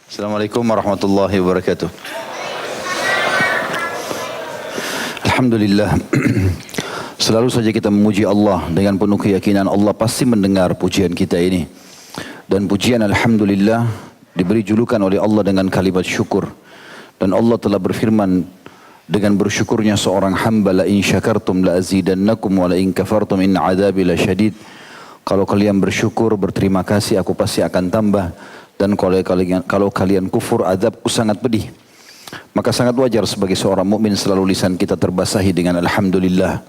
Assalamualaikum warahmatullahi wabarakatuh. Alhamdulillah. Selalu saja kita memuji Allah dengan penuh keyakinan Allah pasti mendengar pujian kita ini. Dan pujian Alhamdulillah diberi julukan oleh Allah dengan kalimat syukur. Dan Allah telah berfirman dengan bersyukurnya seorang hamba, la in syakartum la azidannakum wa la in kafartum inna adzabi lasyadid. Kalau kalian bersyukur, berterima kasih, aku pasti akan tambah. Dan kalau kalian kufur, azabku sangat pedih. Maka sangat wajar sebagai seorang mukmin selalu lisan kita terbasahi dengan Alhamdulillah.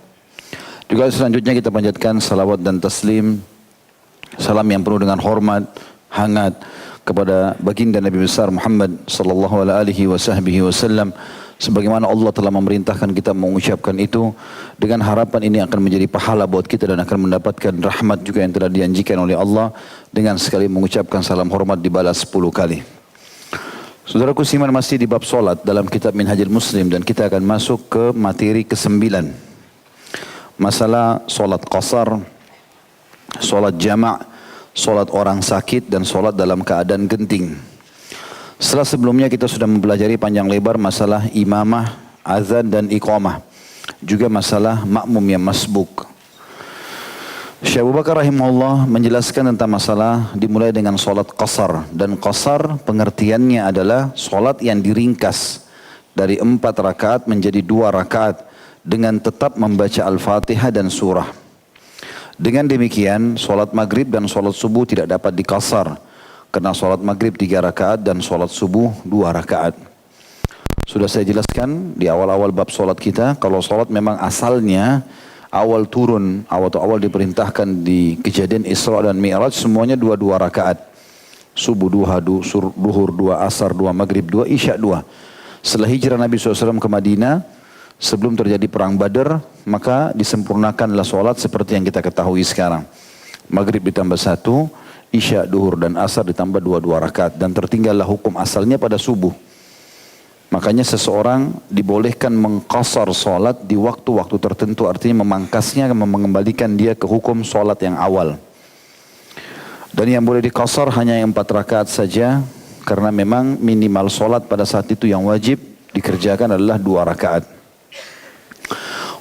Juga selanjutnya kita panjatkan salawat dan taslim, salam yang penuh dengan hormat, hangat kepada baginda Nabi besar Muhammad sallallahu alaihi wasallam. Sebagaimana Allah telah memerintahkan kita mengucapkan itu, dengan harapan ini akan menjadi pahala buat kita dan akan mendapatkan rahmat juga yang telah dijanjikan oleh Allah dengan sekali mengucapkan salam hormat dibalas 10 kali. Saudaraku siman masih di bab solat dalam kitab Minhajul Muslim dan kita akan masuk ke materi ke-9. Masalah solat qasar, solat jama', solat orang sakit dan solat dalam keadaan genting. Setelah sebelumnya kita sudah mempelajari panjang lebar masalah imamah, azan dan iqamah. Juga masalah makmum yang masbuk. Syekh Abu Bakar rahimahullah menjelaskan tentang masalah dimulai dengan solat qasar. Dan qasar pengertiannya adalah solat yang diringkas dari 4 rakaat menjadi 2 rakaat dengan tetap membaca Al-Fatihah dan surah. Dengan demikian solat maghrib dan solat subuh tidak dapat dikasar. Karena solat maghrib 3 rakaat dan solat subuh 2 rakaat. Sudah saya jelaskan di awal-awal bab solat kita, kalau solat memang asalnya awal turun, awal diperintahkan di kejadian Isra dan Mi'raj semuanya 2 rakaat. Subuh 2, duhur 2, asar 2, maghrib 2, isya 2. Setelah hijrah Nabi SAW ke Madinah, sebelum terjadi perang Badar, maka disempurnakanlah solat seperti yang kita ketahui sekarang. Maghrib ditambah 1, isya, duhur dan asar ditambah 2 rakaat dan tertinggallah hukum asalnya pada subuh. Makanya seseorang dibolehkan mengqasar solat di waktu-waktu tertentu, artinya memangkasnya, mengembalikan dia ke hukum solat yang awal. Dan yang boleh diqasar hanya yang 4 rakaat saja, karena memang minimal solat pada saat itu yang wajib dikerjakan adalah 2 rakaat.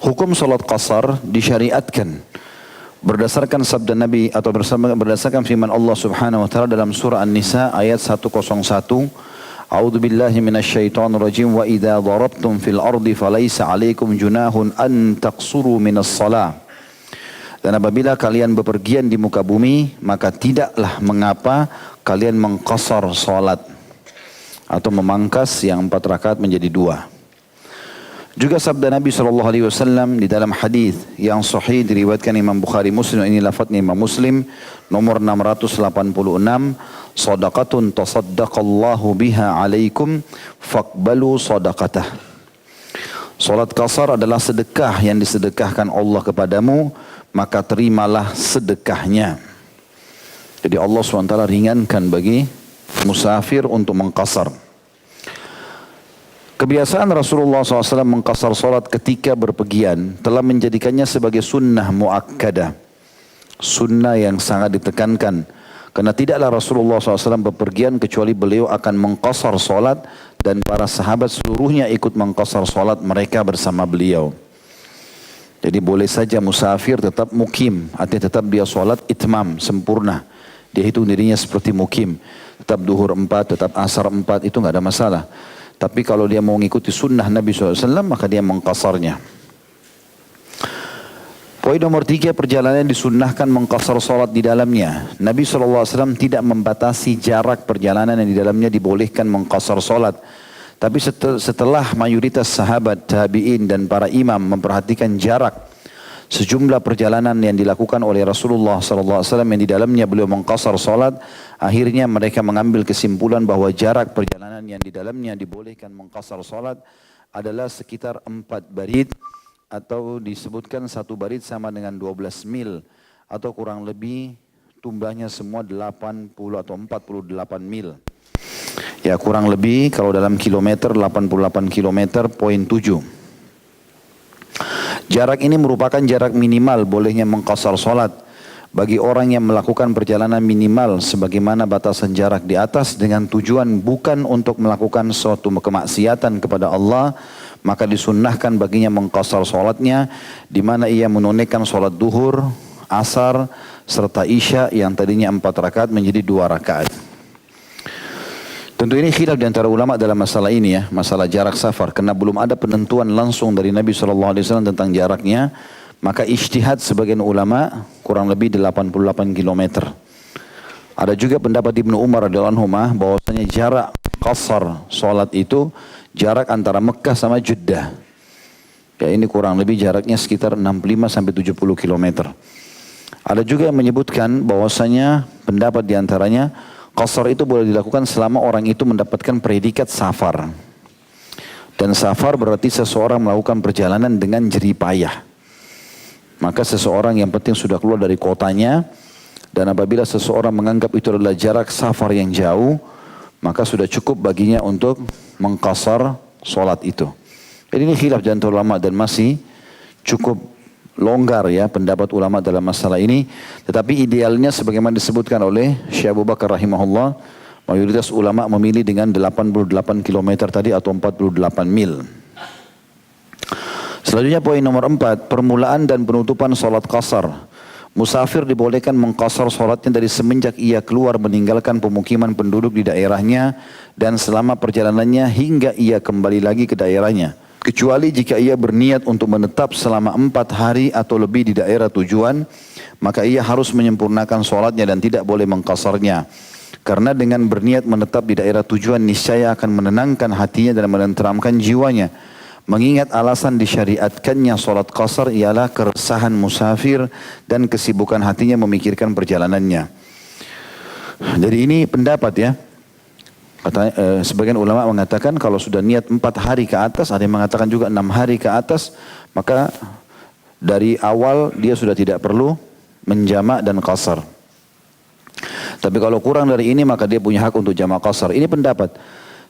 Hukum solat qasar disyariatkan berdasarkan sabda Nabi atau berdasarkan firman Allah Subhanahu wa taala dalam surah An-Nisa ayat 101, A'udzu billahi minasyaitonir rajim wa idza darabtum fil ardi falaysa 'alaikum junahun an taqsuru minas shalah. Dan apabila kalian bepergian di muka bumi, maka tidaklah mengapa kalian mengqasar salat atau memangkas yang 4 rakaat menjadi 2. Juga sabda Nabi SAW di dalam hadis yang sahih diriwayatkan Imam Bukhari Muslim, ini lafadznya Imam Muslim, nomor 686, sadaqatun tasaddaqallahu biha alaikum faqbalu sadaqatah. Salat qasar adalah sedekah yang disedekahkan Allah kepadamu, maka terimalah sedekahnya. Jadi Allah SWT ringankan bagi musafir untuk mengqasar. Kebiasaan Rasulullah SAW mengqasar salat ketika berpergian telah menjadikannya sebagai sunnah muakkadah. Sunnah yang sangat ditekankan. Karena tidaklah Rasulullah SAW berpergian kecuali beliau akan mengqasar salat dan para sahabat seluruhnya ikut mengqasar salat mereka bersama beliau. Jadi boleh saja musafir tetap mukim, artinya tetap dia salat itmam, sempurna. Dia hitung dirinya seperti mukim. Tetap duhur 4, tetap asar 4, itu nggak ada masalah. Tapi kalau dia mau mengikuti sunnah Nabi SAW, maka dia mengqasarnya. Poin nomor 3, perjalanan disunnahkan mengqasar salat di dalamnya. Nabi SAW tidak membatasi jarak perjalanan yang di dalamnya dibolehkan mengqasar salat. Tapi setelah mayoritas sahabat, tabi'in dan para imam memperhatikan jarak sejumlah perjalanan yang dilakukan oleh Rasulullah SAW yang di dalamnya beliau mengqasar salat, akhirnya mereka mengambil kesimpulan bahwa jarak perjalanan yang di dalamnya dibolehkan mengqasar salat adalah sekitar 4 barid, atau disebutkan 1 barid sama dengan 12 mil, atau kurang lebih tumbahnya semua 80 atau 48 mil. Ya kurang lebih kalau dalam kilometer 88 kilometer poin 7. Jarak ini merupakan jarak minimal bolehnya mengqasar salat. bagi orang yang melakukan perjalanan minimal sebagaimana batasan jarak di atas dengan tujuan bukan untuk melakukan suatu kemaksiatan kepada Allah, maka disunnahkan baginya mengqasar solatnya, di mana ia menunaikan solat duhur, asar, serta isya yang tadinya 4 rakaat menjadi 2 rakaat. Tentu ini khilaf di antara ulama dalam masalah ini ya, masalah jarak safar, karena belum ada penentuan langsung dari Nabi SAW tentang jaraknya. Maka ijtihad sebagian ulama kurang lebih 88 km. Ada juga pendapat Ibnu Umar radhiyallahu anhu bahwasanya jarak qasar salat itu jarak antara Mekah sama Jeddah. Ya, ini kurang lebih jaraknya sekitar 65 sampai 70 km. Ada juga yang menyebutkan bahwasanya pendapat di antaranya qasar itu boleh dilakukan selama orang itu mendapatkan predikat safar. Dan safar berarti seseorang melakukan perjalanan dengan jerih payah. Maka seseorang yang penting sudah keluar dari kotanya, dan apabila seseorang menganggap itu adalah jarak safar yang jauh, maka sudah cukup baginya untuk mengqasar solat itu. Jadi ini khilaf di antara ulama dan masih cukup longgar ya pendapat ulama dalam masalah ini. Tetapi idealnya sebagaimana disebutkan oleh Syekh Abu Bakar rahimahullah, mayoritas ulama memilih dengan 88 km tadi atau 48 mil. Selanjutnya poin nomor 4, permulaan dan penutupan solat qasar. Musafir dibolehkan mengqasar solatnya dari semenjak ia keluar meninggalkan pemukiman penduduk di daerahnya dan selama perjalanannya hingga ia kembali lagi ke daerahnya. Kecuali jika ia berniat untuk menetap selama 4 hari atau lebih di daerah tujuan, maka ia harus menyempurnakan solatnya dan tidak boleh mengqasarnya. Karena dengan berniat menetap di daerah tujuan niscaya akan menenangkan hatinya dan menenteramkan jiwanya. Mengingat alasan disyariatkannya solat qasar ialah keresahan musafir dan kesibukan hatinya memikirkan perjalanannya. Jadi ini pendapat ya. Sebagian ulama mengatakan kalau sudah niat 4 hari ke atas, ada yang mengatakan juga 6 hari ke atas, maka dari awal dia sudah tidak perlu menjamak dan qasar. Tapi kalau kurang dari ini maka dia punya hak untuk jamak qasar. Ini pendapat.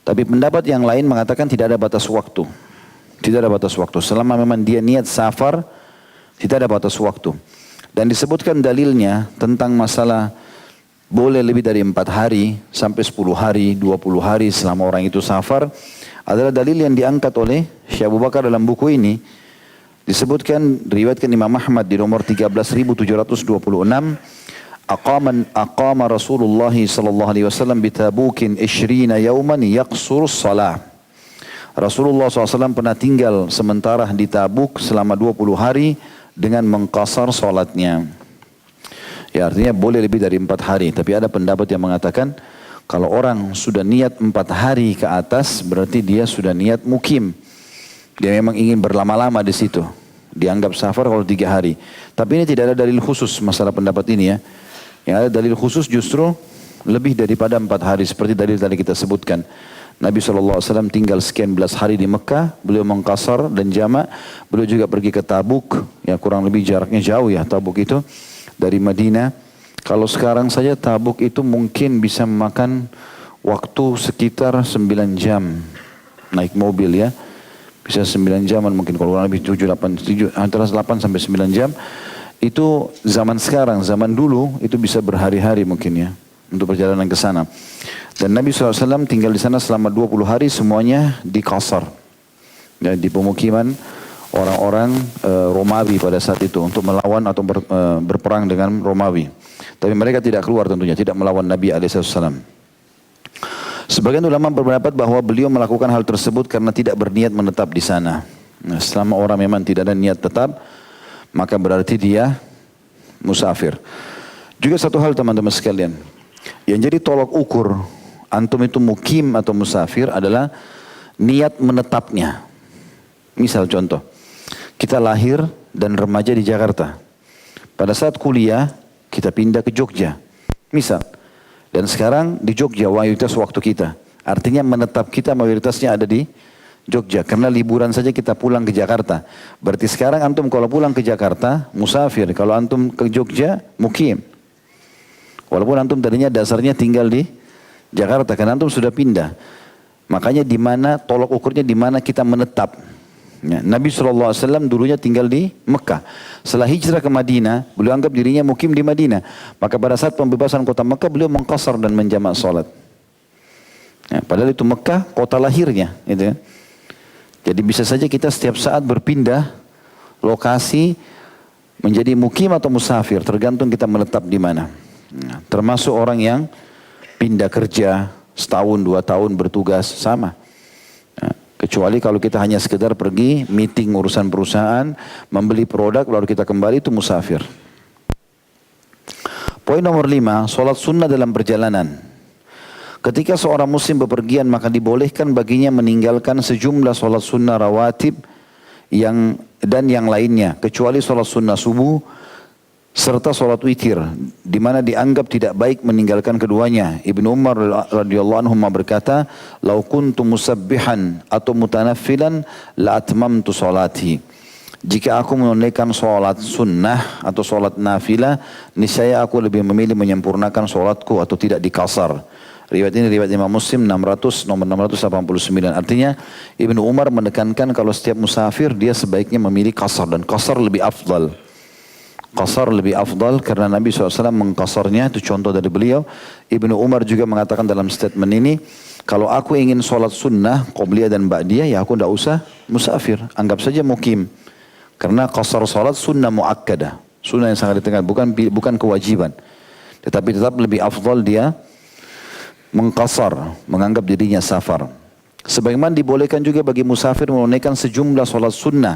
Tapi pendapat yang lain mengatakan tidak ada batas waktu. Tidak ada batas waktu. Selama memang dia niat safar, tidak ada batas waktu. Dan disebutkan dalilnya tentang masalah boleh lebih dari 4 hari sampai 10 hari, 20 hari selama orang itu safar, adalah dalil yang diangkat oleh Syekh Abu Bakar dalam buku ini. Disebutkan, diriwayatkan Imam Ahmad di nomor 13.726, aqama Rasulullah sallallahu alaihi wasallam bi Tabukin 20 yawman yaqsurus salah. Rasulullah SAW pernah tinggal sementara di Tabuk selama 20 hari dengan mengqasar salatnya. Ya artinya boleh lebih dari 4 hari. Tapi ada pendapat yang mengatakan kalau orang sudah niat 4 hari ke atas berarti dia sudah niat mukim. Dia memang ingin berlama-lama di situ. Dianggap safar kalau 3 hari. Tapi ini tidak ada dalil khusus masalah pendapat ini ya. Yang ada dalil khusus justru lebih daripada 4 hari seperti dalil tadi kita sebutkan. Nabi SAW tinggal sekian belas hari di Mekah, beliau mengqasar dan jamak, beliau juga pergi ke Tabuk, ya kurang lebih jaraknya jauh ya Tabuk itu, dari Madinah. Kalau sekarang saja Tabuk itu mungkin bisa memakan waktu sekitar 9 jam, naik mobil ya, bisa 9 jaman mungkin, kalau kurang lebih 7, antara 8 sampai 9 jam, itu zaman sekarang, zaman dulu itu bisa berhari-hari mungkin ya, untuk perjalanan ke sana. Dan Nabi SAW tinggal di sana selama 20 hari semuanya di qasar. Ya, di pemukiman orang-orang Romawi pada saat itu untuk melawan atau berperang dengan Romawi. Tapi mereka tidak keluar tentunya, tidak melawan Nabi SAW. Sebagian ulama berpendapat bahwa beliau melakukan hal tersebut karena tidak berniat menetap di sana. Nah, selama orang memang tidak ada niat tetap, maka berarti dia musafir. Juga satu hal teman-teman sekalian, yang jadi tolok ukur antum itu mukim atau musafir adalah niat menetapnya. Misal contoh, kita lahir dan remaja di Jakarta. Pada saat kuliah, kita pindah ke Jogja. Misal, dan sekarang di Jogja mayoritas waktu kita. Artinya menetap kita mayoritasnya ada di Jogja. Karena liburan saja kita pulang ke Jakarta. Berarti sekarang antum kalau pulang ke Jakarta, musafir. Kalau antum ke Jogja, mukim. Walaupun antum tadinya dasarnya tinggal di Jakarta, karena antum sudah pindah. Makanya di mana tolok ukurnya di mana kita menetap. Ya, Nabi SAW dulunya tinggal di Mekah. Setelah hijrah ke Madinah, beliau anggap dirinya mukim di Madinah. Maka pada saat pembebasan kota Mekah, beliau mengqasar dan menjamak salat. Ya, padahal itu Mekah, kota lahirnya. Gitu ya. Jadi bisa saja kita setiap saat berpindah lokasi menjadi mukim atau musafir, tergantung kita menetap di mana. Ya, termasuk orang yang pindah kerja setahun, 2 tahun bertugas, sama. Ya, kecuali kalau kita hanya sekedar pergi meeting urusan perusahaan, membeli produk lalu kita kembali, itu musafir. Poin nomor 5, solat sunnah dalam perjalanan. Ketika seorang muslim bepergian maka dibolehkan baginya meninggalkan sejumlah solat sunnah rawatib dan yang lainnya, kecuali solat sunnah subuh serta solat witir, di mana dianggap tidak baik meninggalkan keduanya. Ibnu Umar radhiyallahu anhu berkata, "Lau kuntu musabbihan atau mutanaffilan la atmamtu salati." Jika aku menunaikan solat sunnah atau solat nafilah, niscaya aku lebih memilih menyempurnakan solatku atau tidak dikasar. Riwayat ini riwayat Imam Muslim nomor 689. Artinya Ibnu Umar menekankan kalau setiap musafir dia sebaiknya memilih qasar, dan qasar lebih afdal. Qasar lebih afdal karena Nabi SAW mengqasarnya, itu contoh dari beliau. Ibnu Umar juga mengatakan dalam statement ini, kalau aku ingin sholat sunnah, qobliyah dan ba'diyah, ya aku tidak usah musafir, anggap saja mukim. Karena qasar sholat sunnah muakkadah, sunnah yang sangat ditekan, bukan kewajiban. Tetapi tetap lebih afdal dia mengqasar, menganggap dirinya safar. Sebagaimana dibolehkan juga bagi musafir menunaikan sejumlah solat sunnah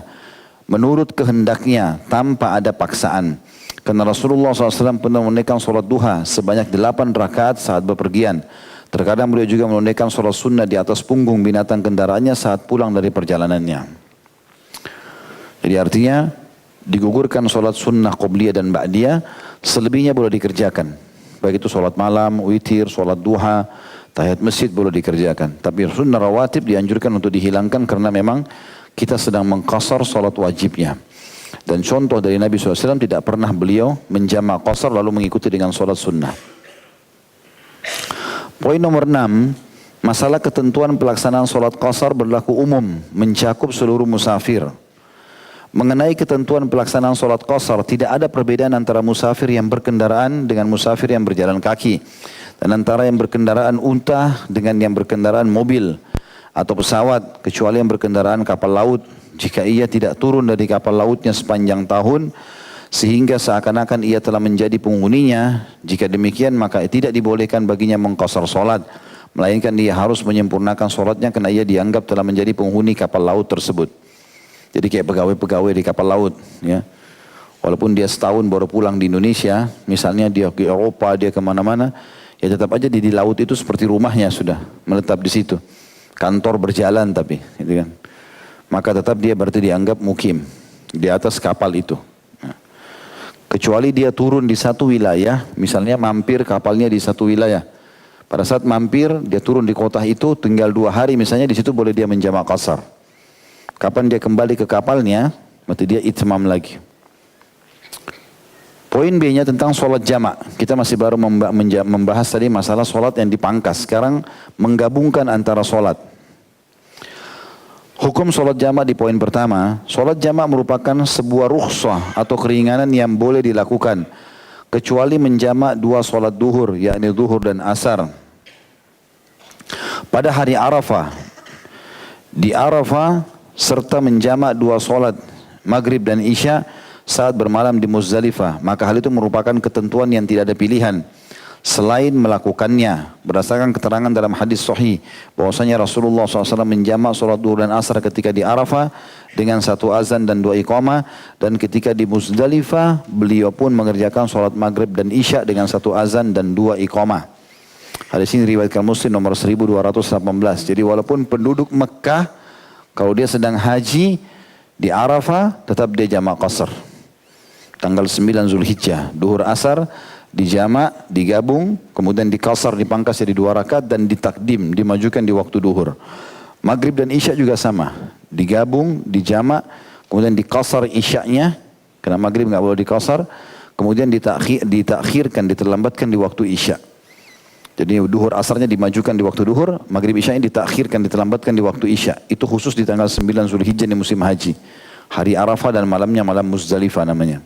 menurut kehendaknya tanpa ada paksaan. Karena Rasulullah SAW pernah menunaikan solat duha sebanyak 8 rakaat saat bepergian. Terkadang beliau juga menunaikan solat sunnah di atas punggung binatang kendaraannya saat pulang dari perjalanannya. Jadi artinya digugurkan solat sunnah qobliyah dan ba'diyah, selebihnya boleh dikerjakan. Baik itu solat malam, witir, solat duha, tahiyat masjid boleh dikerjakan. Tapi sunnah rawatib dianjurkan untuk dihilangkan karena memang kita sedang mengqasar solat wajibnya. Dan contoh dari Nabi SAW tidak pernah beliau menjamak qasar lalu mengikuti dengan solat sunnah. Poin nomor 6, masalah ketentuan pelaksanaan solat qasar berlaku umum, mencakup seluruh musafir. Mengenai ketentuan pelaksanaan solat qasar, tidak ada perbedaan antara musafir yang berkendaraan dengan musafir yang berjalan kaki. Dan antara yang berkendaraan unta dengan yang berkendaraan mobil atau pesawat, kecuali yang berkendaraan kapal laut. Jika ia tidak turun dari kapal lautnya sepanjang tahun, sehingga seakan-akan ia telah menjadi penghuninya, jika demikian maka tidak dibolehkan baginya mengqasar solat. Melainkan dia harus menyempurnakan solatnya karena ia dianggap telah menjadi penghuni kapal laut tersebut. Jadi kayak pegawai-pegawai di kapal laut, ya. Walaupun dia setahun baru pulang di Indonesia, misalnya dia ke Eropa, dia kemana-mana, ya tetap aja di laut itu seperti rumahnya sudah, menetap di situ. Kantor berjalan tapi, gitu kan. Maka tetap dia berarti dianggap mukim di atas kapal itu. Nah, kecuali dia turun di satu wilayah, misalnya mampir kapalnya di satu wilayah. Pada saat mampir, dia turun di kota itu, tinggal 2 hari misalnya, di situ boleh dia menjamak qasar. Kapan dia kembali ke kapalnya, berarti dia itmam lagi. Poin B-nya tentang solat jamak. Kita masih baru membahas tadi masalah solat yang dipangkas. Sekarang menggabungkan antara solat. Hukum solat jamak di poin pertama. Solat jamak merupakan sebuah rukhsah atau keringanan yang boleh dilakukan. Kecuali menjamak 2 solat duhur, yakni duhur dan asar. Pada hari Arafah. Di Arafah serta menjamak 2 solat maghrib dan isya saat bermalam di Muzdalifah, maka hal itu merupakan ketentuan yang tidak ada pilihan selain melakukannya. Berdasarkan keterangan dalam hadis sahih bahwasanya Rasulullah SAW menjamak solat duhur dan asar ketika di Arafah dengan 1 azan dan 2 iqamah, dan ketika di Muzdalifah beliau pun mengerjakan solat maghrib dan isya dengan 1 azan dan 2 iqamah. Hadis ini riwayatkan Muslim nomor 1218. Jadi walaupun penduduk Mekah kalau dia sedang haji di Arafah, tetap dia jamak qasar. Tanggal 9 Zulhijjah, duhur asar, dijamak, digabung, kemudian dikasar, dipangkas jadi 2 rakaat dan ditakdim, dimajukan di waktu duhur. Maghrib dan isya juga sama, digabung, dijamak, kemudian dikasar isyanya, karena maghrib nggak boleh dikasar, kemudian ditakhirkan, diterlambatkan di waktu isya. Jadi duhur asarnya dimajukan di waktu duhur, maghrib isya'nya ditakhirkan, diterlambatkan di waktu isya. Itu khusus di tanggal 9 Zulhijjah di musim haji. Hari Arafah dan malamnya malam Muzdalifah namanya.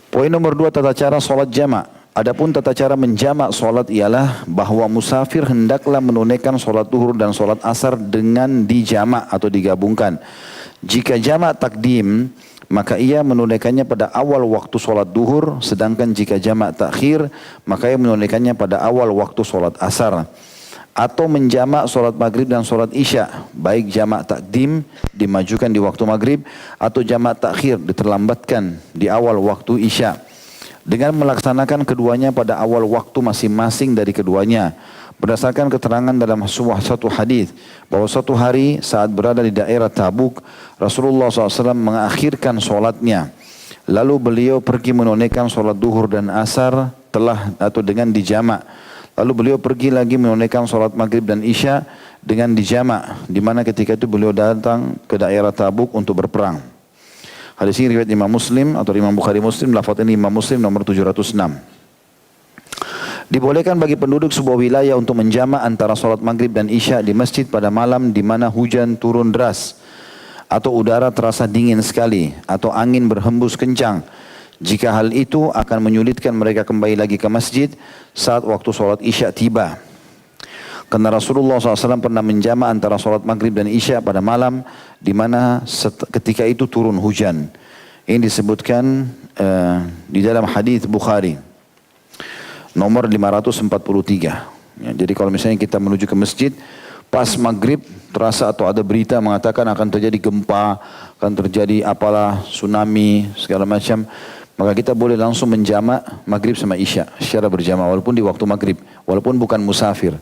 Poin nomor 2, tata cara solat jamak. Adapun tata cara menjamak solat ialah bahwa musafir hendaklah menunaikan solat duhur dan solat asar dengan dijamak atau digabungkan. Jika jamak takdim, maka ia menunaikannya pada awal waktu solat duhur, sedangkan jika jamak takhir, maka ia menunaikannya pada awal waktu solat asar. Atau menjamak solat maghrib dan solat isya, baik jamak takdim dimajukan di waktu maghrib, atau jamak takhir diterlambatkan di awal waktu isya. Dengan melaksanakan keduanya pada awal waktu masing-masing dari keduanya. Berdasarkan keterangan dalam satu hadis bahwa suatu hari saat berada di daerah Tabuk, Rasulullah SAW mengakhirkan solatnya. Lalu beliau pergi menunaikan solat duhur dan asar dengan dijamak. Lalu beliau pergi lagi menunaikan solat maghrib dan isya dengan dijamak. Di mana ketika itu beliau datang ke daerah Tabuk untuk berperang. Hadis ini riwayat Imam Muslim atau Imam Bukhari Muslim, lafaz ini Imam Muslim nomor 706. Dibolehkan bagi penduduk sebuah wilayah untuk menjamak antara solat maghrib dan isya di masjid pada malam di mana hujan turun deras atau udara terasa dingin sekali atau angin berhembus kencang. Jika hal itu akan menyulitkan mereka kembali lagi ke masjid saat waktu solat isya tiba. Karena Rasulullah SAW pernah menjamak antara solat maghrib dan isya pada malam di mana ketika itu turun hujan. Ini disebutkan di dalam hadis Bukhari. Nomor 543. Ya, jadi kalau misalnya kita menuju ke masjid, pas maghrib terasa atau ada berita mengatakan akan terjadi gempa, akan terjadi apalah tsunami, segala macam. Maka kita boleh langsung menjamak maghrib sama isya secara berjamaah walaupun di waktu maghrib, walaupun bukan musafir.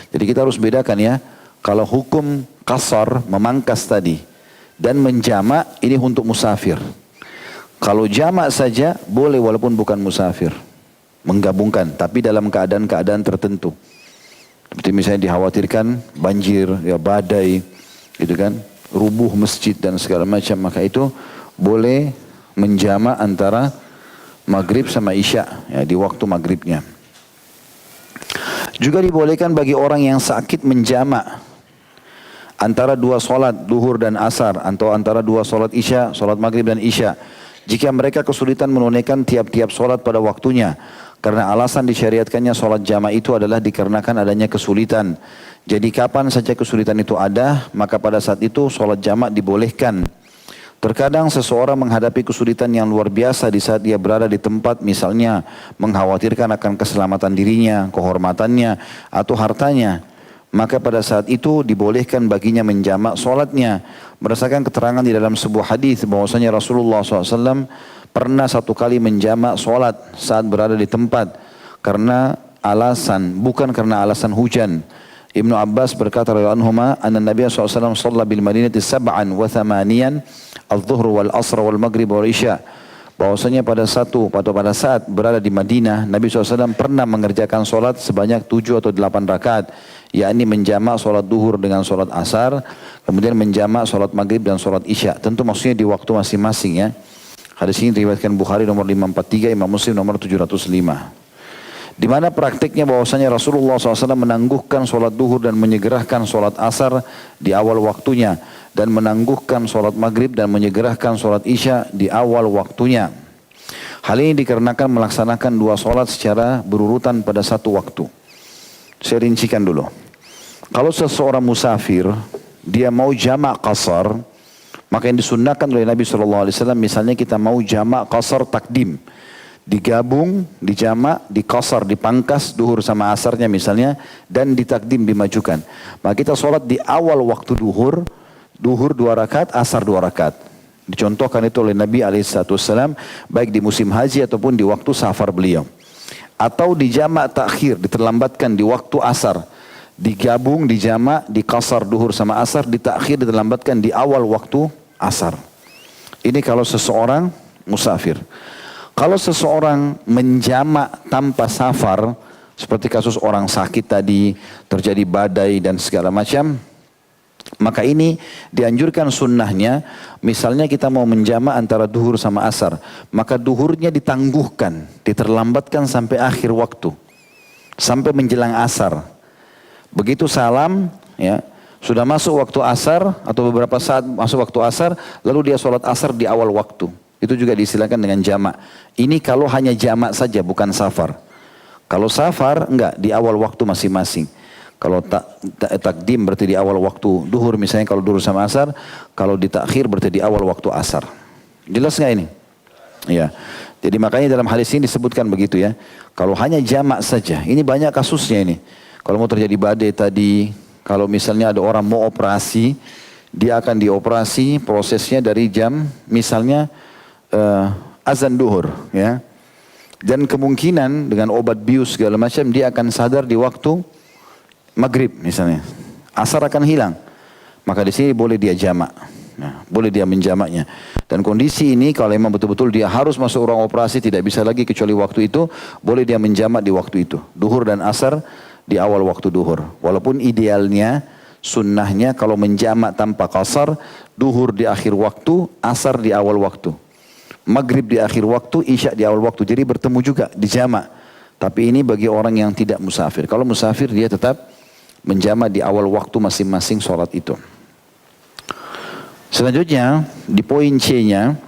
Jadi kita harus bedakan ya, kalau hukum qasar memangkas tadi dan menjamak ini untuk musafir. Kalau jamak saja boleh walaupun bukan musafir. Menggabungkan, tapi dalam keadaan-keadaan tertentu. Seperti misalnya dikhawatirkan banjir, ya badai, gitu kan, rubuh masjid dan segala macam, maka itu boleh menjamak antara maghrib sama isya, ya, di waktu maghribnya. Juga dibolehkan bagi orang yang sakit menjamak antara dua solat duhur dan asar, atau antara dua solat isya, solat maghrib dan isya. Jika mereka kesulitan menunaikan tiap-tiap solat pada waktunya, karena alasan disyariatkannya solat jamak itu adalah dikarenakan adanya kesulitan. Jadi kapan saja kesulitan itu ada, maka pada saat itu solat jamak dibolehkan. Terkadang seseorang menghadapi kesulitan yang luar biasa di saat dia berada di tempat, misalnya mengkhawatirkan akan keselamatan dirinya, kehormatannya, atau hartanya. Maka pada saat itu dibolehkan baginya menjamak solatnya. Berdasarkan keterangan di dalam sebuah hadis bahwasanya Rasulullah SAW pernah satu kali menjamak solat saat berada di tempat karena alasan, bukan karena alasan hujan. Ibnu Abbas berkata radhiyallahu anhuma, anna Nabi SAW shalla bil Madinati sab'an wa thamaniyan al-dhuhr wal asr wal maghrib wal isya. Bahwasanya pada saat berada di Madinah, Nabi SAW pernah mengerjakan solat sebanyak 7 atau 8 rakaat, yakni menjamak solat duhur dengan solat asar, kemudian menjamak solat maghrib dan solat isya. Tentu maksudnya di waktu masing-masing ya. Hadis ini diriwayatkan Bukhari nomor 543, Imam Muslim nomor 705. Di mana praktiknya bahwasanya Rasulullah SAW menangguhkan solat duhur dan menyegerakan solat asar di awal waktunya, dan menangguhkan solat maghrib dan menyegerakan solat isya di awal waktunya. Hal ini dikarenakan melaksanakan dua solat secara berurutan pada satu waktu. Saya rincikan dulu. Kalau seseorang musafir, dia mau jamak qasar, maka yang disunnahkan oleh Nabi SAW, misalnya kita mau jamak qasar takdim, digabung, dijamak, dikasar, dipangkas duhur sama asarnya misalnya, dan ditakdim, dimajukan. Maka kita sholat di awal waktu duhur 2 rakaat, asar 2 rakaat. Dicontohkan itu oleh Nabi SAW, baik di musim haji ataupun di waktu safar beliau. Atau dijamak takhir, diterlambatkan di waktu asar. Digabung, dijamak, dikasar duhur sama asar, ditakhir, diterlambatkan di awal waktu asar. Ini kalau seseorang musafir. Kalau seseorang menjamak tanpa safar, seperti kasus orang sakit tadi, terjadi badai dan segala macam, maka ini dianjurkan sunnahnya, misalnya kita mau menjamak antara duhur sama asar, maka duhurnya ditangguhkan, diterlambatkan sampai akhir waktu. sampai menjelang asar. Begitu salam, ya, sudah masuk waktu asar atau beberapa saat masuk waktu asar, lalu dia sholat asar di awal waktu. Itu juga diistilahkan dengan jamak. Ini kalau hanya jamak saja, bukan safar. Kalau safar, enggak, di awal waktu masing-masing. Kalau takdim berarti di awal waktu duhur, misalnya kalau duhur sama asar. Kalau di takhir berarti di awal waktu asar. Jelas nggak ini? Ya. Jadi makanya dalam hadis ini disebutkan begitu ya. Kalau hanya jamak saja, ini banyak kasusnya ini. Kalau mau terjadi badai tadi, kalau misalnya ada orang mau operasi, dia akan dioperasi prosesnya dari jam misalnya azan duhur, ya. Dan kemungkinan dengan obat bius segala macam dia akan sadar di waktu maghrib misalnya. Asar akan hilang. Maka di sini boleh dia jamak. Nah, boleh dia menjamaknya. Dan kondisi ini kalau memang betul-betul dia harus masuk ruang operasi, tidak bisa lagi kecuali waktu itu, boleh dia menjamak di waktu itu. Duhur dan asar di awal waktu duhur. Walaupun idealnya, sunnahnya kalau menjamak tanpa qasar, duhur di akhir waktu, asar di awal waktu. Maghrib di akhir waktu, isya di awal waktu. Jadi bertemu juga di jamak. Tapi ini bagi orang yang tidak musafir. Kalau musafir dia tetap menjamak di awal waktu masing-masing sholat itu. Selanjutnya di poin C-nya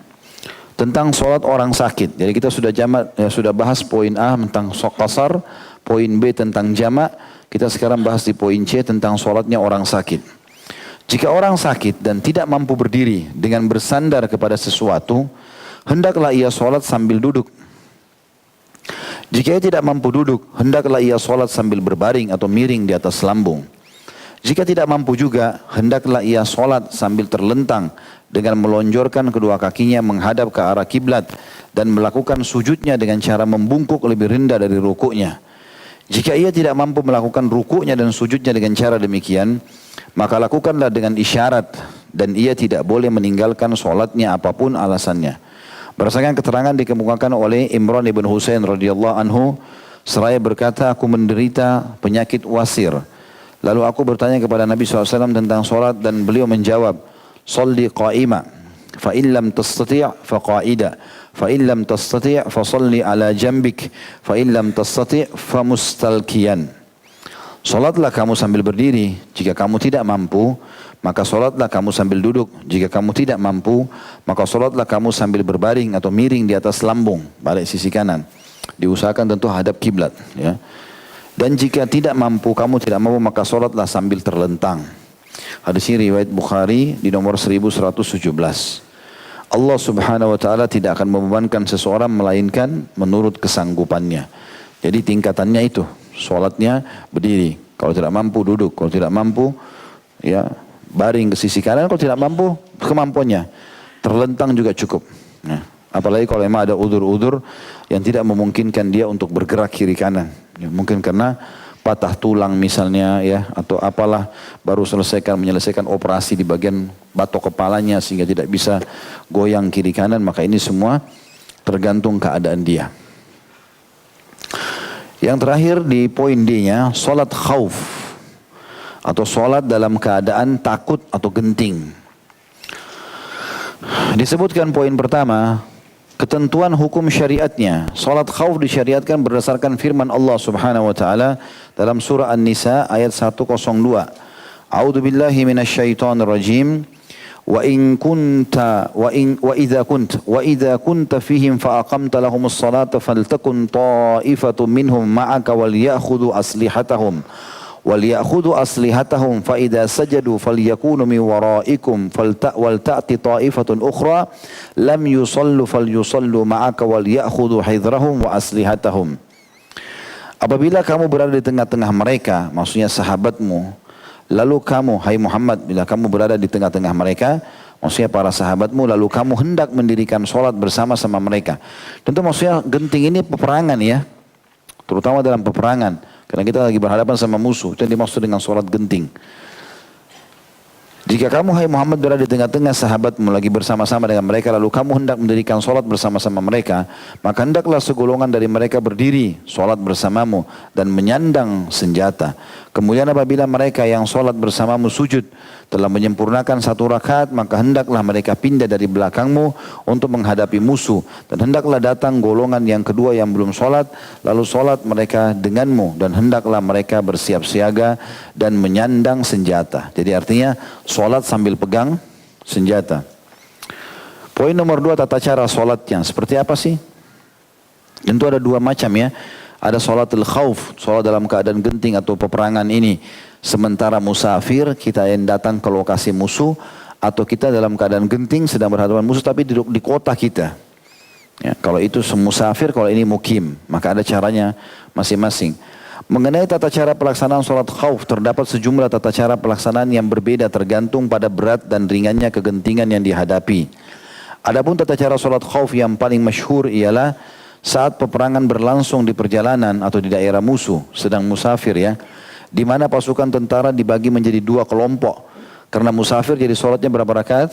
tentang sholat orang sakit. Jadi kita sudah sudah bahas poin A tentang qasar, poin B tentang jamak. Kita sekarang bahas di poin C tentang sholatnya orang sakit. Jika orang sakit dan tidak mampu berdiri dengan bersandar kepada sesuatu, hendaklah ia sholat sambil duduk. Jika ia tidak mampu duduk, hendaklah ia sholat sambil berbaring atau miring di atas lambung. Jika tidak mampu juga, hendaklah ia sholat sambil terlentang dengan melonjorkan kedua kakinya menghadap ke arah kiblat dan melakukan sujudnya dengan cara membungkuk lebih rendah dari rukuknya. Jika ia tidak mampu melakukan rukuknya dan sujudnya dengan cara demikian, maka lakukanlah dengan isyarat dan ia tidak boleh meninggalkan sholatnya apapun alasannya. Berdasarkan keterangan dikemukakan oleh Imran ibn Husain radhiyallahu anhu, seraya berkata, aku menderita penyakit wasir. Lalu aku bertanya kepada Nabi SAW tentang solat dan beliau menjawab, "Shalli qa'ima, fa in lam tastati' fa qa'ida, fa in lam tastati' fa shalli ala jambik, fa in lam tastati' fa mustalkiyan." Salatlah kamu sambil berdiri, jika kamu tidak mampu, maka salatlah kamu sambil duduk. Jika kamu tidak mampu, maka salatlah kamu sambil berbaring atau miring di atas lambung, balik sisi kanan. Diusahakan tentu hadap kiblat, ya. Dan jika tidak mampu, kamu tidak mampu, maka salatlah sambil terlentang. Hadis ini riwayat Bukhari di nomor 1117. Allah Subhanahu wa taala tidak akan membebankan seseorang melainkan menurut kesanggupannya. Jadi tingkatannya itu, salatnya berdiri. Kalau tidak mampu duduk, kalau tidak mampu ya baring ke sisi kanan, kalau tidak mampu kemampuannya terlentang juga cukup. Nah, apalagi kalau memang ada udzur-udzur yang tidak memungkinkan dia untuk bergerak kiri kanan. Ya, mungkin karena patah tulang misalnya ya, atau apalah, baru menyelesaikan operasi di bagian batok kepalanya sehingga tidak bisa goyang kiri kanan, maka ini semua tergantung keadaan dia. Yang terakhir di poin D-nya, salat khauf atau salat dalam keadaan takut atau genting. Disebutkan poin pertama, ketentuan hukum syariatnya. Salat khauf disyariatkan berdasarkan firman Allah Subhanahu wa taala dalam surah An-Nisa ayat 102. A'udzu billahi minasyaitonir rajim. Wa idza kunta fihim fa aqamta lahumus salata faltakun ta'ifatun minhum ma'aka wal ya'khudhu aslihatahum fa idza sajadu falyakunu min wara'ikum wal ta'ti ta'ifatun ukhra lam yusallu falyusallu ma'aka wal ya'khudhu hidrahum wa aslihatahum. Apabila kamu berada di tengah-tengah mereka, maksudnya sahabatmu, lalu kamu, hai Muhammad, bila kamu berada di tengah-tengah mereka, maksudnya para sahabatmu, lalu kamu hendak mendirikan sholat bersama-sama mereka. Tentu maksudnya genting ini peperangan ya, terutama dalam peperangan. Karena kita lagi berhadapan sama musuh, itu yang dimaksud dengan sholat genting. Jika kamu, hai Muhammad, berada di tengah-tengah sahabatmu lagi bersama-sama dengan mereka, lalu kamu hendak mendirikan sholat bersama-sama mereka, maka hendaklah segolongan dari mereka berdiri sholat bersamamu dan menyandang senjata. Kemudian apabila mereka yang sholat bersamamu sujud telah menyempurnakan satu rakaat, maka hendaklah mereka pindah dari belakangmu untuk menghadapi musuh. Dan hendaklah datang golongan yang kedua yang belum sholat, lalu sholat mereka denganmu. Dan hendaklah mereka bersiap siaga dan menyandang senjata. Jadi artinya sholat sambil pegang senjata. Poin nomor 2, tata cara sholatnya. Seperti apa sih? Tentu ada dua macam ya. Ada sholatul khauf, sholat dalam keadaan genting atau peperangan ini. Sementara musafir, kita yang datang ke lokasi musuh. Atau kita dalam keadaan genting sedang berhadapan musuh tapi duduk di kota kita. Ya, kalau itu musafir, kalau ini mukim. Maka ada caranya masing-masing. Mengenai tata cara pelaksanaan sholat khauf, terdapat sejumlah tata cara pelaksanaan yang berbeda tergantung pada berat dan ringannya kegentingan yang dihadapi. Adapun tata cara sholat khauf yang paling masyhur ialah saat peperangan berlangsung di perjalanan atau di daerah musuh, sedang musafir ya, di mana pasukan tentara dibagi menjadi dua kelompok. Karena musafir jadi sholatnya berapa rakaat?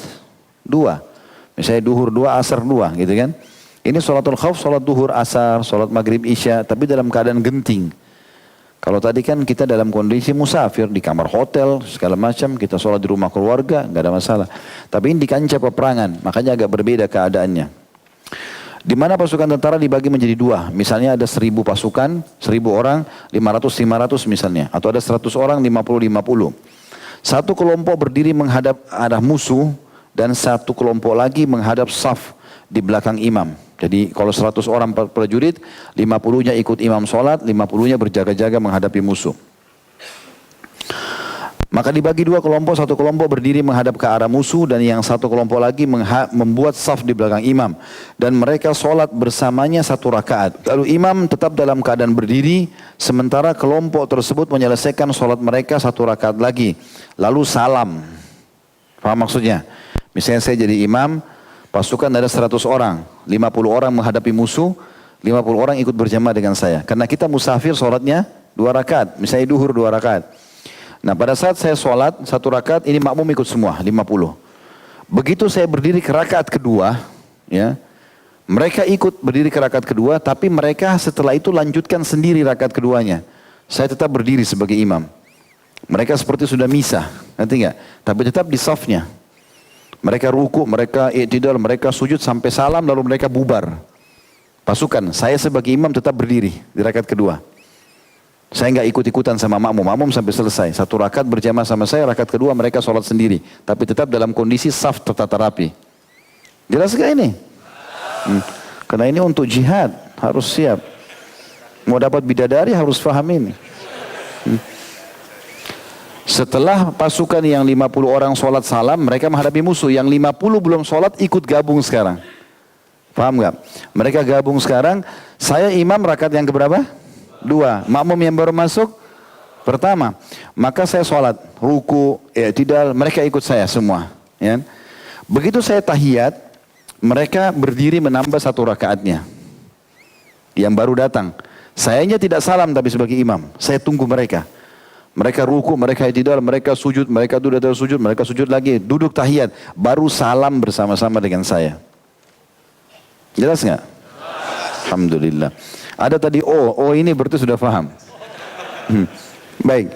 2. Misalnya duhur 2, asar 2 gitu kan. Ini sholatul khauf, sholat duhur, asar, sholat maghrib, isya, tapi dalam keadaan genting. Kalau tadi kan kita dalam kondisi musafir, di kamar hotel, segala macam, kita sholat di rumah keluarga, nggak ada masalah. Tapi ini di kancah peperangan, makanya agak berbeda keadaannya. Di mana pasukan tentara dibagi menjadi 2. Misalnya ada 1000 pasukan, 1000 orang, 500-500 misalnya. Atau ada 100 orang, 50-50. Satu kelompok berdiri menghadap arah musuh, dan satu kelompok lagi menghadap saf di belakang imam. Jadi kalau 100 orang prajurit, 50-nya ikut imam sholat, 50-nya berjaga-jaga menghadapi musuh. Maka dibagi 2 kelompok, satu kelompok berdiri menghadap ke arah musuh dan yang satu kelompok lagi membuat saf di belakang imam. Dan mereka sholat bersamanya 1 rakaat. Lalu imam tetap dalam keadaan berdiri, sementara kelompok tersebut menyelesaikan sholat mereka 1 rakaat lagi. Lalu salam. Paham maksudnya? Misalnya saya jadi imam, pasukan ada 100 orang, 50 orang menghadapi musuh, 50 orang ikut berjamaah dengan saya. Karena kita musafir sholatnya 2 rakaat, misalnya duhur 2 rakaat. Nah pada saat saya sholat 1 rakaat, ini makmum ikut semua 50. Begitu saya berdiri ke rakaat kedua, ya, mereka ikut berdiri ke rakaat kedua, tapi mereka setelah itu lanjutkan sendiri rakaat keduanya. Saya tetap berdiri sebagai imam. Mereka seperti sudah misah, nanti enggak? Tapi tetap di safnya. Mereka ruku, mereka i'tidal, mereka sujud sampai salam, lalu mereka bubar. Pasukan, saya sebagai imam tetap berdiri di rakaat kedua. Saya enggak ikut-ikutan sama makmum sampai selesai. 1 rakaat berjamaah sama saya, rakaat kedua mereka sholat sendiri. Tapi tetap dalam kondisi saf tertata rapi. Jelas gak ini? Karena ini untuk jihad, harus siap. Mau dapat bidadari harus paham ini. Setelah pasukan yang 50 orang sholat salam, mereka menghadapi musuh. Yang 50 belum sholat ikut gabung sekarang. Paham gak? Mereka gabung sekarang, saya imam rakaat yang keberapa? 2. Makmum yang baru masuk pertama. Maka saya sholat, ruku, i'tidal, mereka ikut saya semua. Ya. Begitu saya tahiyat, mereka berdiri menambah 1 rakaatnya. Yang baru datang. Sayanya tidak salam tapi sebagai imam. Saya tunggu mereka. Mereka ruku, mereka i'tidal, mereka sujud, mereka sujud, mereka sujud lagi. Duduk tahiyat, baru salam bersama-sama dengan saya. Jelas nggak? Alhamdulillah. Ada tadi O ini berarti sudah paham. Baik.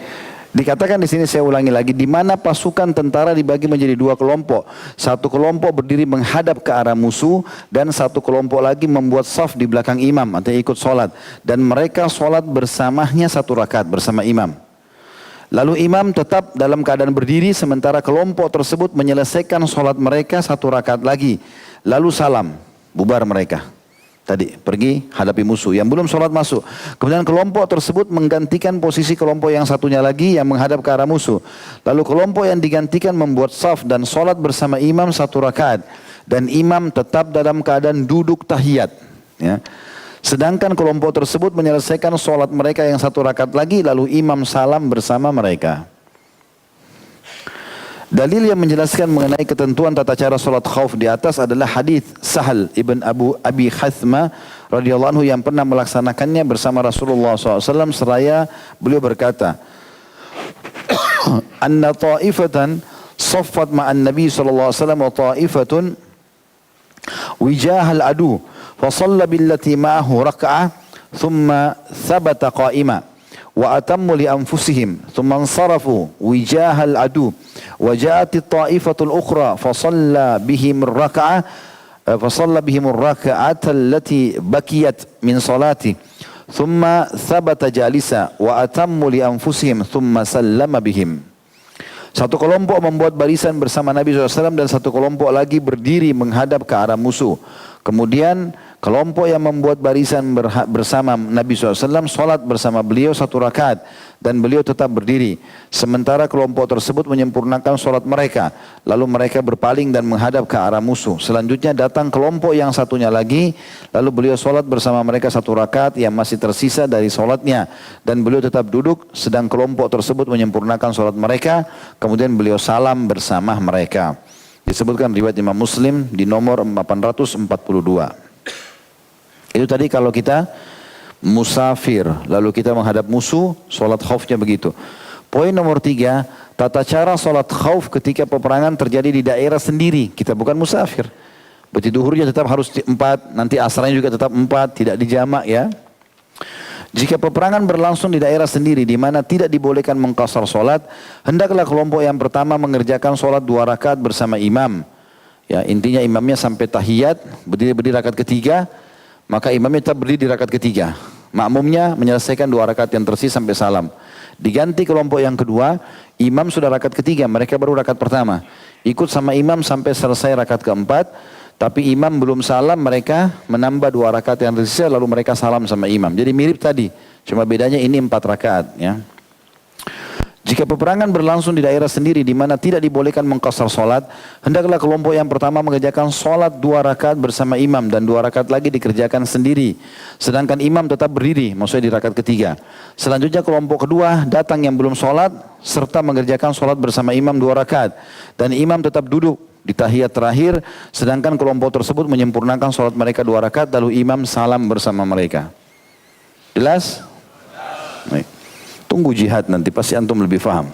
Dikatakan di sini saya ulangi lagi, di mana pasukan tentara dibagi menjadi 2 kelompok. Satu kelompok berdiri menghadap ke arah musuh dan satu kelompok lagi membuat saf di belakang imam atau ikut sholat. Dan mereka sholat bersamanya 1 rakaat bersama imam. Lalu imam tetap dalam keadaan berdiri sementara kelompok tersebut menyelesaikan sholat mereka 1 rakaat lagi. Lalu salam, bubar mereka. Tadi pergi hadapi musuh yang belum sholat masuk. Kemudian kelompok tersebut menggantikan posisi kelompok yang satunya lagi yang menghadap ke arah musuh. Lalu kelompok yang digantikan membuat saf dan sholat bersama imam 1 rakaat. Dan imam tetap dalam keadaan duduk tahiyat. Ya. Sedangkan kelompok tersebut menyelesaikan sholat mereka yang 1 rakaat lagi lalu imam salam bersama mereka. Dalil yang menjelaskan mengenai ketentuan tata cara sholat khauf di atas adalah hadis Sahal ibn Abi Khathma radhiyallahu anhu yang pernah melaksanakannya bersama Rasulullah SAW seraya beliau berkata, Anna ta'ifatan saffat ma'an Nabi SAW wa ta'ifatun wijahal adu. فصلى بالتي معه ركعة ثم ثبت قائما وأتموا لأنفسهم ثم انصرفوا وجاه العدو وجاءت الطائفة الأخرى فصلى بهم الركعة التي بكيت من صلاته ثم ثبت جالسا وأتموا لأنفسهم ثم سلم بهم. Satu kelompok membuat barisan bersama Nabi SAW dan satu kelompok lagi berdiri menghadap ke arah musuh. Kemudian kelompok yang membuat barisan bersama Nabi SAW sholat bersama beliau 1 rakaat dan beliau tetap berdiri. Sementara kelompok tersebut menyempurnakan sholat mereka. Lalu mereka berpaling dan menghadap ke arah musuh. Selanjutnya datang kelompok yang satunya lagi. Lalu beliau sholat bersama mereka 1 rakaat yang masih tersisa dari sholatnya. Dan beliau tetap duduk sedang kelompok tersebut menyempurnakan sholat mereka. Kemudian beliau salam bersama mereka. Disebutkan riwayat Imam Muslim di nomor 842. Itu tadi kalau kita musafir, lalu kita menghadap musuh, sholat khaufnya begitu. Poin nomor 3, tata cara sholat khauf ketika peperangan terjadi di daerah sendiri. Kita bukan musafir. Berarti duhurnya tetap harus 4, nanti asranya juga tetap 4, tidak dijamak ya. Jika peperangan berlangsung di daerah sendiri di mana tidak dibolehkan mengqasar sholat, hendaklah kelompok yang pertama mengerjakan sholat 2 rakaat bersama imam. Ya, intinya imamnya sampai tahiyat, berdiri rakaat ketiga, maka imamnya tetap berdiri di rakaat ketiga. Makmumnya menyelesaikan 2 rakaat yang tersisa sampai salam. Diganti kelompok yang kedua, imam sudah rakaat ketiga, mereka baru rakaat pertama. Ikut sama imam sampai selesai rakaat keempat. Tapi imam belum salam, mereka menambah 2 rakaat yang tersisa lalu mereka salam sama imam. Jadi mirip tadi, cuma bedanya ini 4 rakaat ya. Jika peperangan berlangsung di daerah sendiri di mana tidak dibolehkan mengqasar sholat, hendaklah kelompok yang pertama mengerjakan sholat 2 rakaat bersama imam dan 2 rakaat lagi dikerjakan sendiri. Sedangkan imam tetap berdiri, maksudnya di rakaat ketiga. Selanjutnya kelompok kedua datang yang belum sholat serta mengerjakan sholat bersama imam 2 rakaat. Dan imam tetap duduk di tahiyat terakhir, sedangkan kelompok tersebut menyempurnakan sholat mereka 2 rakaat lalu imam salam bersama mereka. Jelas? Baik. Tunggu jihad nanti pasti antum lebih paham.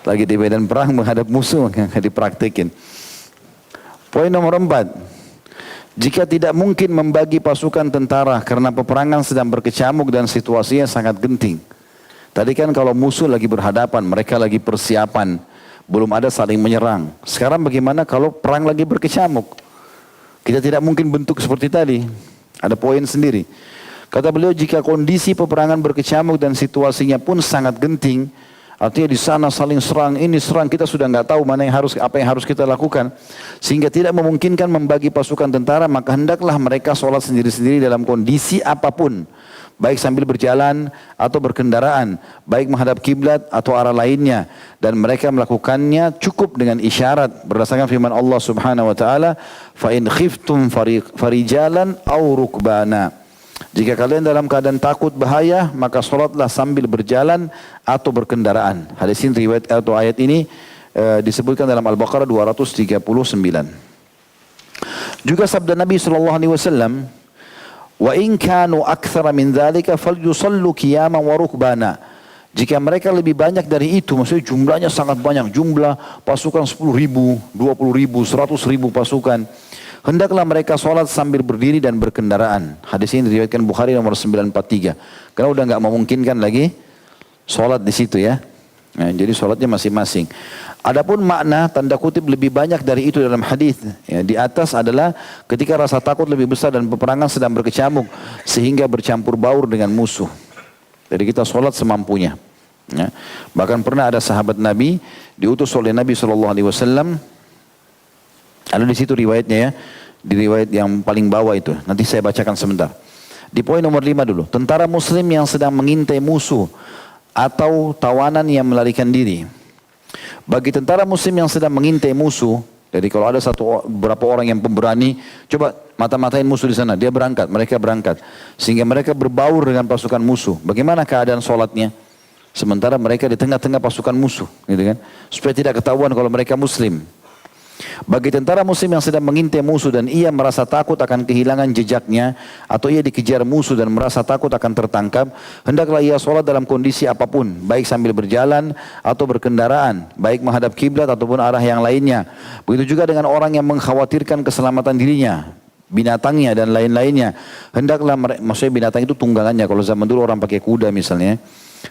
Lagi di medan perang menghadap musuh yang dipraktikin. Poin nomor 4. Jika tidak mungkin membagi pasukan tentara karena peperangan sedang berkecamuk dan situasinya sangat genting. Tadi kan kalau musuh lagi berhadapan, mereka lagi persiapan, belum ada saling menyerang. Sekarang bagaimana kalau perang lagi berkecamuk? Kita tidak mungkin bentuk seperti tadi. Ada poin sendiri. Kata beliau, jika kondisi peperangan berkecamuk dan situasinya pun sangat genting, artinya di sana saling serang, ini serang, kita sudah nggak tahu apa yang harus kita lakukan, sehingga tidak memungkinkan membagi pasukan tentara, maka hendaklah mereka sholat sendiri-sendiri dalam kondisi apapun, baik sambil berjalan atau berkendaraan, baik menghadap kiblat atau arah lainnya, dan mereka melakukannya cukup dengan isyarat berdasarkan firman Allah Subhanahu wa taala, fa in khiftum farijalan aw rukbana. Jika kalian dalam keadaan takut bahaya, maka sholatlah sambil berjalan atau berkendaraan. Hadis ini riwayat atau ayat ini disebutkan dalam Al-Baqarah 239. Juga sabda Nabi SAW, wa in kanu aktsara min dzalika falyusallu qiyaman wa rukbana. Jika mereka lebih banyak dari itu, maksudnya jumlahnya sangat banyak, jumlah pasukan 10.000, 20.000, 100.000 pasukan, hendaklah mereka sholat sambil berdiri dan berkendaraan. Hadis ini diriwayatkan Bukhari nomor 943. Karena udah nggak memungkinkan lagi sholat di situ ya. Nah, jadi sholatnya masing-masing. Adapun makna tanda kutip lebih banyak dari itu dalam hadis ya, di atas adalah ketika rasa takut lebih besar dan peperangan sedang berkecamuk sehingga bercampur baur dengan musuh. Jadi kita sholat semampunya. Ya. Bahkan pernah ada sahabat Nabi diutus oleh Nabi SAW. Ada di situ riwayatnya ya, di riwayat yang paling bawah itu. Nanti saya bacakan sebentar. Di poin nomor 5 dulu. Tentara Muslim yang sedang mengintai musuh atau tawanan yang melarikan diri. Bagi tentara Muslim yang sedang mengintai musuh, jadi kalau ada beberapa orang yang pemberani, coba mata-matain musuh di sana, dia berangkat, mereka berangkat, sehingga mereka berbaur dengan pasukan musuh. Bagaimana keadaan sholatnya? Sementara mereka di tengah-tengah pasukan musuh, gitu kan? Supaya tidak ketahuan kalau mereka Muslim. Bagi tentara Muslim yang sedang mengintai musuh dan ia merasa takut akan kehilangan jejaknya atau ia dikejar musuh dan merasa takut akan tertangkap, hendaklah ia sholat dalam kondisi apapun, baik sambil berjalan atau berkendaraan, baik menghadap kiblat ataupun arah yang lainnya. Begitu juga dengan orang yang mengkhawatirkan keselamatan dirinya, binatangnya dan lain-lainnya. Hendaklah, maksudnya binatang itu tunggangannya, kalau zaman dulu orang pakai kuda misalnya,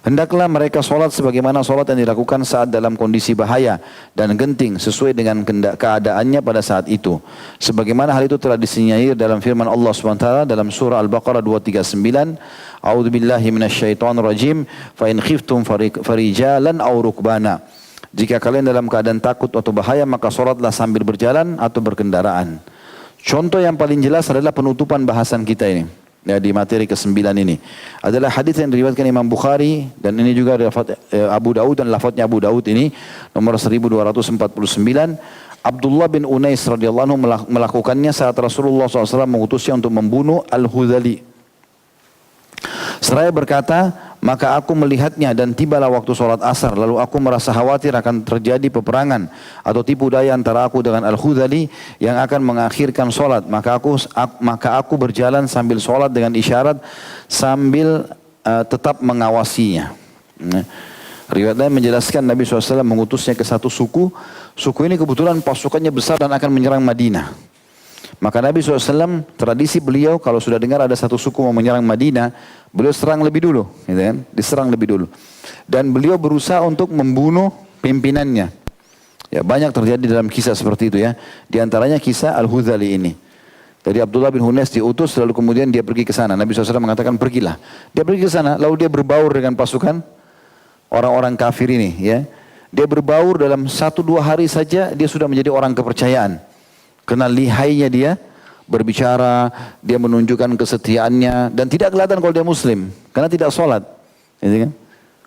Hendaklah mereka solat sebagaimana solat yang dilakukan saat dalam kondisi bahaya dan genting sesuai dengan keadaannya pada saat itu. Sebagaimana hal itu telah disinyalir dalam firman Allah SWT dalam surah Al-Baqarah 239. A'udzu billahi minasyaitonir rajim. Fa in khiftum farijalan aw rukbana. Jika kalian dalam keadaan takut atau bahaya maka solatlah sambil berjalan atau berkendaraan. Contoh yang paling jelas adalah penutupan bahasan kita ini. Ya, di materi ke-9 ini adalah hadis yang diriwayatkan Imam Bukhari dan ini juga Abu Daud dan lafadznya Abu Daud ini nomor 1249. Abdullah bin Unais radhiyallahu anhu melakukannya saat Rasulullah SAW mengutusnya untuk membunuh Al-Hudhali. Seraya berkata, maka aku melihatnya dan tibalah waktu sholat asar. Lalu aku merasa khawatir akan terjadi peperangan atau tipu daya antara aku dengan Al-Hudhali yang akan mengakhirkan sholat. Maka aku berjalan sambil sholat dengan isyarat sambil tetap mengawasinya. Riwayat lain menjelaskan Nabi SAW mengutusnya ke satu suku. Suku ini kebetulan pasukannya besar dan akan menyerang Madinah. Maka Nabi SAW, tradisi beliau kalau sudah dengar ada satu suku mau menyerang Madinah, beliau serang lebih dulu, gitu kan? Diserang lebih dulu. Dan beliau berusaha untuk membunuh pimpinannya. Ya, banyak terjadi dalam kisah seperti itu ya. Di antaranya kisah Al-Hudhali ini. Jadi Abdullah bin Unais diutus lalu kemudian dia pergi ke sana. Nabi SAW mengatakan pergilah. Dia pergi ke sana lalu dia berbaur dengan pasukan orang-orang kafir ini ya. Dia berbaur dalam 1-2 hari saja dia sudah menjadi orang kepercayaan. Kenal lihainya dia berbicara, dia menunjukkan kesetiaannya dan tidak kelihatan kalau dia muslim karena tidak sholat. Gitu kan?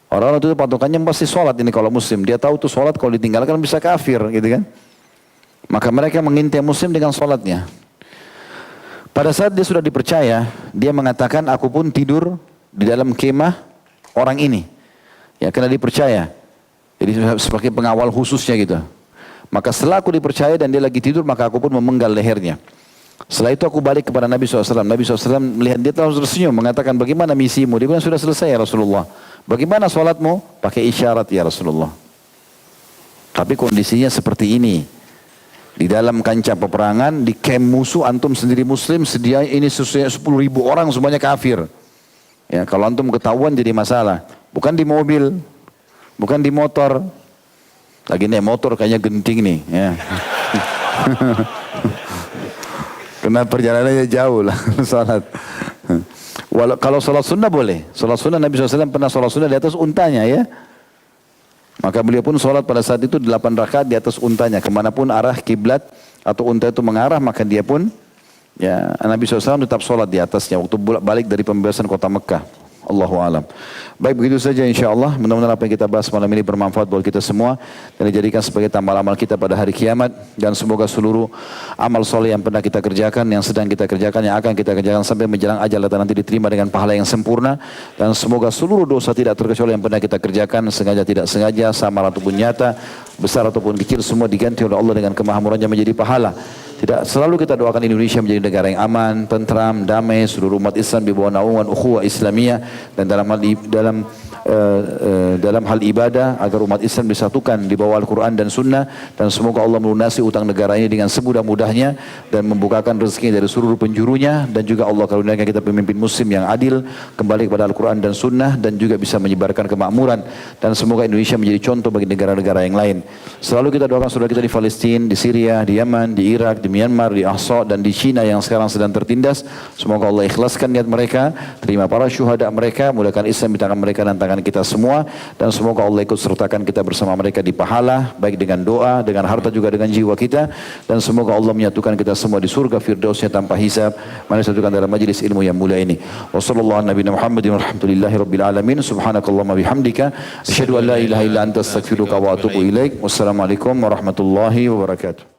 Orang-orang itu patokannya pasti sholat ini kalau muslim. Dia tahu tuh sholat kalau ditinggalkan bisa kafir gitu kan. Maka mereka mengintai muslim dengan sholatnya. Pada saat dia sudah dipercaya, dia mengatakan aku pun tidur di dalam kemah orang ini. Ya karena dipercaya. Jadi sebagai pengawal khususnya gitu. Maka setelah aku dipercaya dan dia lagi tidur, maka aku pun memenggal lehernya. Setelah itu aku balik kepada Nabi SAW. Nabi SAW melihat dia terus tersenyum, mengatakan bagaimana misimu? Dia bilang sudah selesai ya Rasulullah. Bagaimana sholatmu? Pakai isyarat ya Rasulullah. Tapi kondisinya seperti ini. Di dalam kancah peperangan, di kem musuh, antum sendiri muslim, sedia ini 10.000 orang semuanya kafir. Ya, kalau antum ketahuan jadi masalah. Bukan di mobil, bukan di motor. Lagi naik motor kayaknya genting nih. Ya. Karena perjalanannya jauh lah salat. Kalau salat sunnah boleh. Salat sunnah Nabi SAW pernah salat sunnah di atas untanya ya. Maka beliau pun salat pada saat itu 8 rakaat di atas untanya. Kemanapun arah kiblat atau unta itu mengarah maka dia pun ya Nabi SAW tetap salat di atasnya waktu balik dari pembebasan kota Mekah. Allahu alam. Baik begitu saja insyaallah. Mudah-mudahan apa yang kita bahas malam ini bermanfaat buat kita semua dan dijadikan sebagai tambal amal kita pada hari kiamat dan semoga seluruh amal soleh yang pernah kita kerjakan, yang sedang kita kerjakan, yang akan kita kerjakan sampai menjelang ajal dan nanti diterima dengan pahala yang sempurna dan semoga seluruh dosa tidak terkecuali yang pernah kita kerjakan sengaja tidak sengaja, samar ataupun nyata, besar ataupun kecil semua diganti oleh Allah dengan kemahamurannya menjadi pahala. Tidak selalu kita doakan Indonesia menjadi negara yang aman, tentram, damai, seluruh umat Islam di bawah naungan ukhuwah Islamiyah dan dalam hal ibadah agar umat Islam disatukan di bawah Al-Quran dan Sunnah dan semoga Allah melunasi utang negara ini dengan semudah-mudahnya dan membukakan rezeki dari seluruh penjurunya dan juga Allah karuniakan kita pemimpin muslim yang adil kembali kepada Al-Quran dan Sunnah dan juga bisa menyebarkan kemakmuran dan semoga Indonesia menjadi contoh bagi negara-negara yang lain. Selalu kita doakan saudara kita di Palestina, di Syria, di Yaman, di Irak, di Myanmar, di Ahsa dan di China yang sekarang sedang tertindas. Semoga Allah ikhlaskan niat mereka, terima para syuhada mereka, mudahkan Islam di tangan mereka dan tangan kita semua dan semoga Allah ikut sertakan kita bersama mereka di pahala baik dengan doa, dengan harta juga dengan jiwa kita dan semoga Allah menyatukan kita semua di surga firdausnya tanpa hisab. Mari satukan dalam majlis ilmu yang mulia ini. Wassallallahu ala nabiyina Muhammadin walhamdulillahi rabbil alamin. Subhanakallahumma bihamdika asyhadu an la ilaha illa anta astaghfiruka wa atubu ilaik. Wassalamualaikum warahmatullahi wabarakatuh.